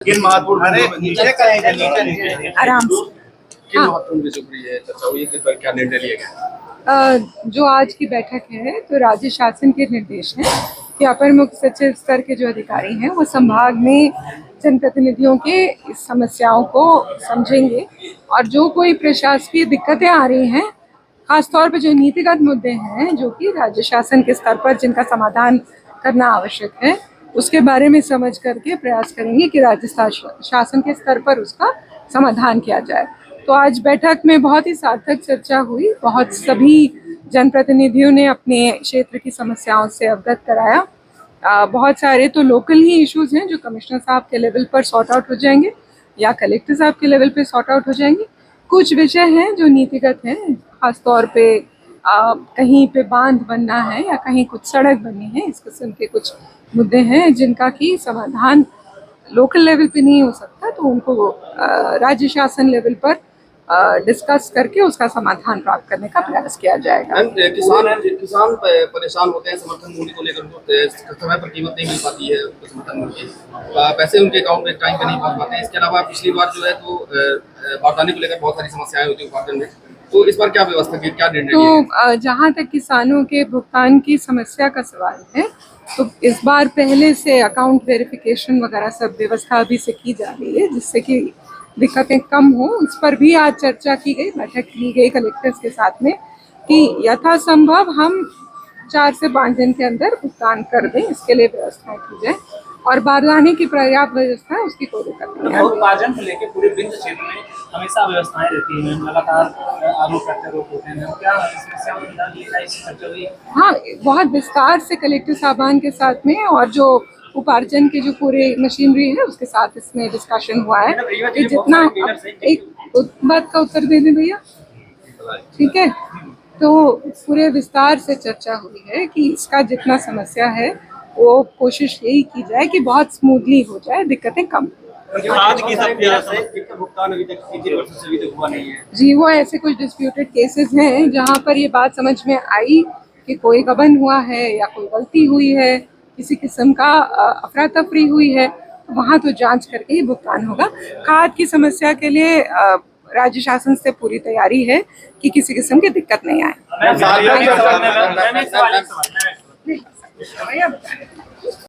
किन महत्वपूर्ण नीचे आराम से। किन हाँ, महत्वपूर्ण विषयों पर ये चर्चा हुई, किस पर क्या निर्णय लिया गया? जो आज की बैठक है तो राज्य शासन के निर्देश हैं कि अपर मुख्य सचिव स्तर के जो अधिकारी हैं वो संभाग में जनप्रतिनिधियों के इस समस्याओं को समझेंगे और जो कोई प्रशासकीय दिक्कतें आ रही हैं, खासतौर पर जो नीतिगत मुद्दे हैं जो कि राज्य शासन के स्तर पर जिनका समाधान करना आवश्यक है, उसके बारे में समझ करके प्रयास करेंगे कि राज्य शासन के स्तर पर उसका समाधान किया जाए। तो आज बैठक में बहुत ही सार्थक चर्चा हुई। बहुत सभी जनप्रतिनिधियों ने अपने क्षेत्र की समस्याओं से अवगत कराया। बहुत सारे तो लोकल ही इश्यूज हैं जो कमिश्नर साहब के लेवल पर सॉर्ट आउट हो जाएंगे या कलेक्टर साहब के लेवल पे सॉर्ट आउट हो जाएंगे। कुछ विषय हैं जो नीतिगत हैं, खासतौर पे कहीं पे बांध बनना है या कहीं कुछ सड़क बननी है, इस किस्म के कुछ मुद्दे हैं जिनका कि समाधान लोकल लेवल पे नहीं हो सकता, तो उनको राज्य शासन लेवल पर डिस्कस करके उसका समाधान प्राप्त करने का प्रयास किया जाएगा। किसान परेशान होते हैं समर्थन मूल्य को लेकर, उनको समय पर कीमत नहीं मिल पाती है, समर्थन मूल्य की पैसे उनके अकाउंट में टाइम पे नहीं पहुंच पाते हैं। इसके अलावा पिछली बार जो है तो बारदाने को लेकर बहुत सारी समस्याएं होती है उपार्जन में, तो इस बार क्या व्यवस्था की, क्या निर्णय लिया? तो जहाँ तक किसानों के भुगतान की समस्या का सवाल है, तो इस बार पहले से अकाउंट वेरिफिकेशन वगैरह सब व्यवस्था अभी से की जा रही है जिससे कि दिक्कतें कम हो। उस पर भी आज चर्चा की गई, बैठक की गई कलेक्टर्स के साथ में कि यथासंभव हम 4 से 5 दिन के अंदर भुगतान कर दें, इसके लिए व्यवस्थाएं की जाए और बारदाने की पर्याप्त व्यवस्था है, उसकी कोई दिक्कत नहीं है। उपार्जन को लेकर पूरे विंध्य क्षेत्र में हमेशा व्यवस्थाएं रहती हैं, लगातार आरोप प्रत्यारोप होते हैं, क्या समस्याओं का निदान लिया जाए, इसकी चर्चा हुई? हाँ, बहुत विस्तार से कलेक्टर साहबान के साथ में और जो उपार्जन की जो पूरी मशीनरी है उसके साथ इसमें डिस्कशन हुआ है कि जितना एक बात का उत्तर दे दें भैया, ठीक है। तो पूरे विस्तार से चर्चा हुई है कि इसका जितना समस्या है वो कोशिश यही की जाए कि बहुत स्मूथली हो जाए, दिक्कतें कम खाद की समस्या भुगतान अभी तक 3 वर्षों से अभी तक हुआ नहीं है जी। वो ऐसे कुछ डिस्प्यूटेड केसेस हैं जहाँ पर ये बात समझ में आई कि कोई गबन हुआ है या कोई गलती हुई है, किसी किस्म का अफरा तफरी हुई है, तो वहाँ तो जांच करके ही भुगतान होगा। खाद की समस्या के लिए राज्य शासन से पूरी तैयारी है कि किसी किस्म की दिक्कत नहीं आए।